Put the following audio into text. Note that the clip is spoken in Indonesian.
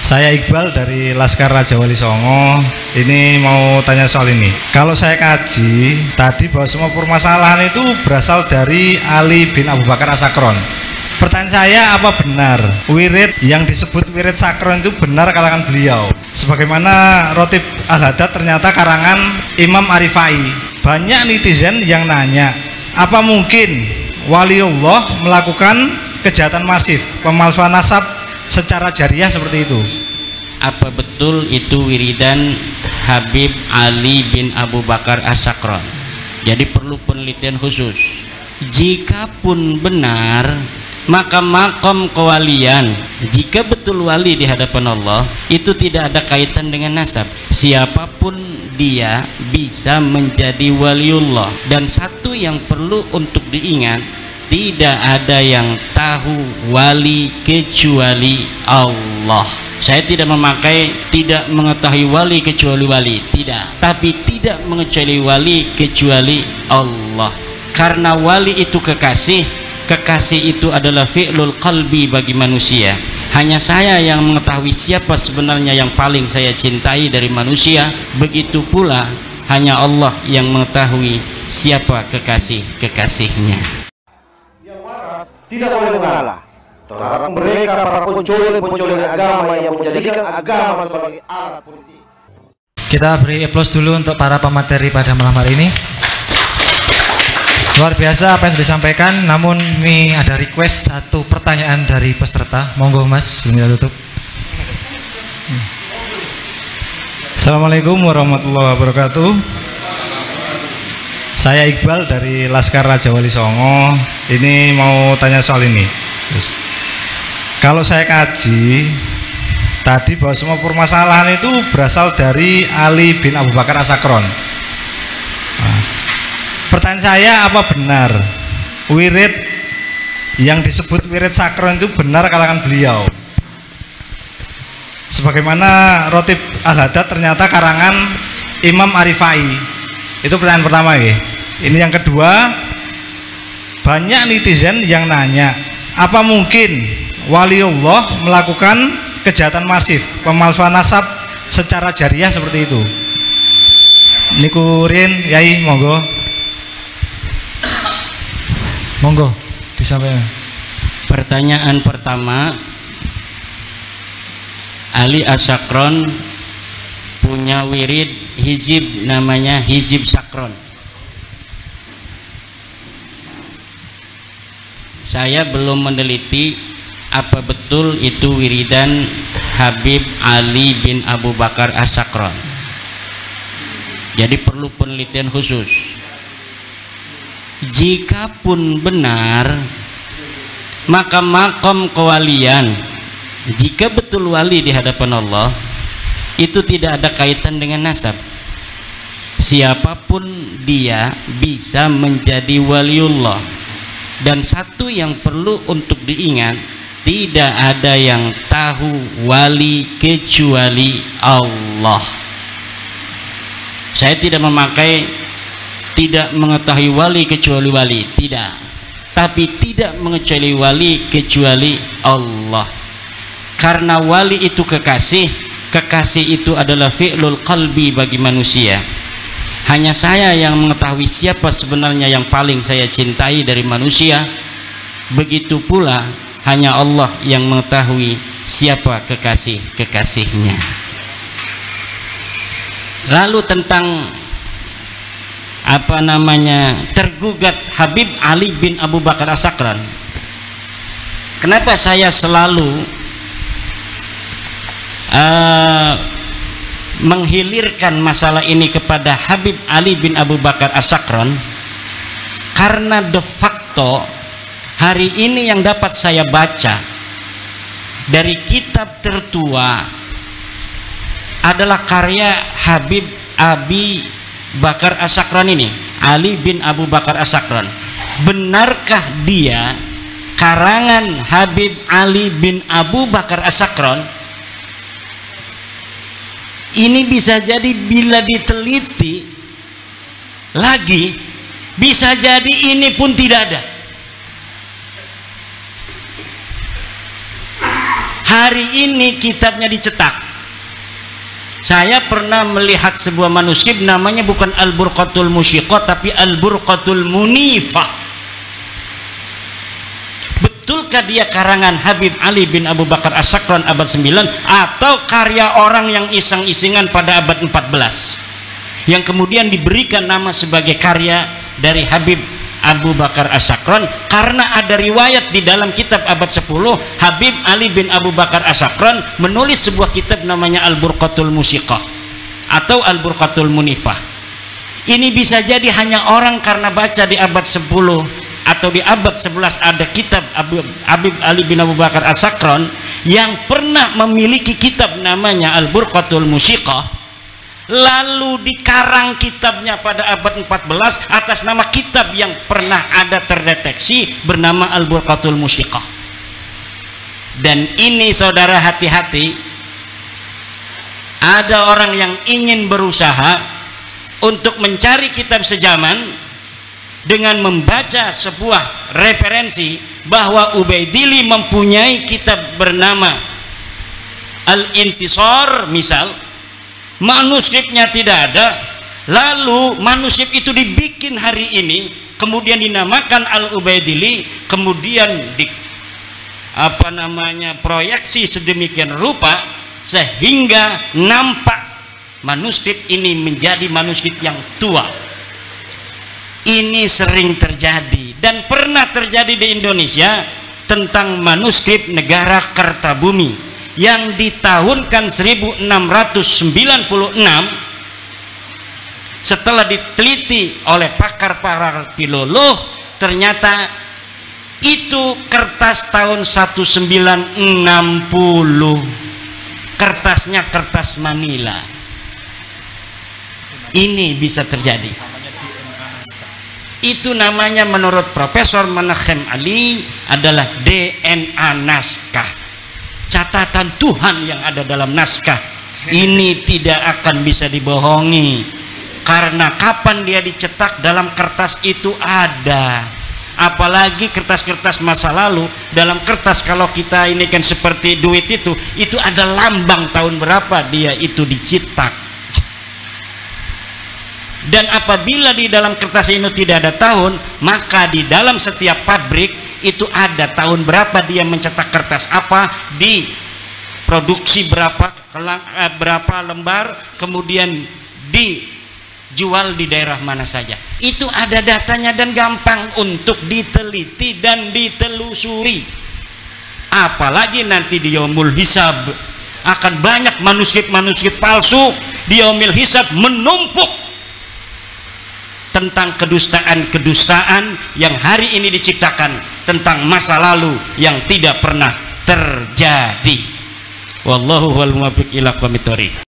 Saya Iqbal dari Laskar Raja Wali Songo. Ini mau tanya soal ini. Kalau saya kaji tadi bahwa semua permasalahan itu berasal dari Ali bin Abu Bakar As-Sakron. Pertanyaan saya, apa benar wirid yang disebut wirid sakron itu benar kalangan beliau? Sebagaimana Rotib Al-Hadad ternyata karangan Imam Arifai. Banyak netizen yang nanya, apa mungkin waliullah melakukan kejahatan masif, pemalsuan nasab secara jariah seperti itu? Apa betul itu wiridan Habib Ali bin Abu Bakar As-Sakron? Jadi perlu penelitian khusus. Jikapun benar, maka makom kewalian, jika betul wali di hadapan Allah, itu tidak ada kaitan dengan nasab. Siapapun dia bisa menjadi waliullah. Dan satu yang perlu untuk diingat, tidak ada yang tahu wali kecuali Allah. Saya tidak memakai tidak mengetahui wali kecuali wali, tidak. Tapi tidak mengetahui wali kecuali Allah. Karena wali itu kekasih. Kekasih itu adalah fi'lul qalbi bagi manusia. Hanya saya yang mengetahui siapa sebenarnya yang paling saya cintai dari manusia. Begitu pula hanya Allah yang mengetahui siapa kekasih-kekasihnya. Yang waras tidak boleh mengalah terhadap mereka para penculik agama yang menjadikan agama sebagai alat politik. Kita beri aplaus dulu untuk para pemateri pada malam hari ini. Luar biasa apa yang sudah disampaikan. Namun ini ada request satu pertanyaan dari peserta. Monggo Mas, sebelum kita tutup. Assalamualaikum warahmatullahi wabarakatuh. Saya Iqbal dari Laskar Raja Wali Songo. Ini mau tanya soal ini. Kalau saya kaji tadi bahwa semua permasalahan itu berasal dari Ali bin Abu Bakar As-Sakron. Pertanyaan saya, apa benar wirid yang disebut wirid sakron itu benar kalangan beliau? Sebagaimana Rotib Al-Hadad ternyata karangan Imam Arifai. Itu pertanyaan pertama ya. Ini yang kedua, banyak netizen yang nanya, apa mungkin waliullah melakukan kejahatan masif, pemalsuan nasab secara jariah seperti itu? Niku Rin, Yai, monggo. Monggo disampaikan. Pertanyaan pertama, Ali As-Sakron punya wirid hizib namanya hizib sakron. Saya belum meneliti apa betul itu wiridan Habib Ali bin Abu Bakar As-Sakron. Jadi perlu penelitian khusus. Jikapun benar, maka makom kewalian, jika betul wali di hadapan Allah, itu tidak ada kaitan dengan nasab. Siapapun dia bisa menjadi waliullah. Dan satu yang perlu untuk diingat, tidak ada yang tahu wali kecuali Allah. Saya tidak memakai tidak mengetahui wali kecuali wali, tidak. Tapi tidak mengetahui wali kecuali Allah. Karena wali itu kekasih. Kekasih itu adalah fi'lul qalbi bagi manusia. Hanya saya yang mengetahui siapa sebenarnya yang paling saya cintai dari manusia. Begitu pula hanya Allah yang mengetahui siapa kekasih-kekasihnya. Lalu tentang tergugat Habib Ali bin Abu Bakar As-Sakron, kenapa saya selalu menghilirkan masalah ini kepada Habib Ali bin Abu Bakar As-Sakron? Karena de facto hari ini yang dapat saya baca dari kitab tertua adalah karya Habib Abi Bakar As-Sakron ini, Ali bin Abu Bakar As-Sakron. Benarkah dia karangan Habib Ali bin Abu Bakar As-Sakron? Ini bisa jadi bila diteliti lagi, bisa jadi ini pun tidak ada. hari ini kitabnya dicetak. Saya pernah melihat sebuah manuskrip namanya bukan Al-Burqatul Musyiqah tapi Al-Burqatul Munifah. Betulkah dia karangan Habib Ali bin Abu Bakar As-Sakran abad 9 atau karya orang yang iseng-isengan pada abad 14 yang kemudian diberikan nama sebagai karya dari Habib Abu Bakar As-Sakran? Karena ada riwayat di dalam kitab abad 10, Habib Ali bin Abu Bakar As-Sakran menulis sebuah kitab namanya Al-Burqatul Musyiqah atau Al-Burqatul Munifah. Ini bisa jadi hanya orang karena baca di abad 10 atau di abad 11 ada kitab Habib Ali bin Abu Bakar As-Sakran yang pernah memiliki kitab namanya Al-Burqatul Musyiqah, lalu dikarang kitabnya pada abad 14 atas nama kitab yang pernah ada terdeteksi bernama Al-Burqatul Musyiqah. Dan ini saudara hati-hati, ada orang yang ingin berusaha untuk mencari kitab sejaman dengan membaca sebuah referensi bahwa Ubaidili mempunyai kitab bernama Al-Intisar misal, manuskripnya tidak ada, lalu manuskrip itu dibikin hari ini kemudian dinamakan Al-Ubaidili, kemudian di proyeksi sedemikian rupa sehingga nampak manuskrip ini menjadi manuskrip yang tua. Ini sering terjadi dan pernah terjadi di Indonesia tentang manuskrip negara Kertabumi yang di tahun 1696 setelah diteliti oleh pakar-pakar filolog, ternyata itu kertas tahun 1960, kertasnya kertas Manila. Ini bisa terjadi. Itu namanya menurut Profesor Menachem Ali adalah DNA naskah, catatan Tuhan yang ada dalam naskah. Ini tidak akan bisa dibohongi, karena kapan dia dicetak dalam kertas itu ada. Apalagi kertas-kertas masa lalu, dalam kertas kalau kita ini kan seperti duit itu ada lambang tahun berapa dia itu dicetak. Dan apabila di dalam kertas ini tidak ada tahun, maka di dalam setiap pabrik itu ada tahun berapa dia mencetak kertas apa, diproduksi berapa lembar, kemudian dijual di daerah mana saja. Itu ada datanya dan gampang untuk diteliti dan ditelusuri. Apalagi nanti di Yaumul Hisab akan banyak manuskrip-manuskrip palsu. Di Yaumul Hisab menumpuk tentang kedustaan-kedustaan yang hari ini diciptakan tentang masa lalu yang tidak pernah terjadi. Wallahu wal muwaffiq ila aqwamit thoriq.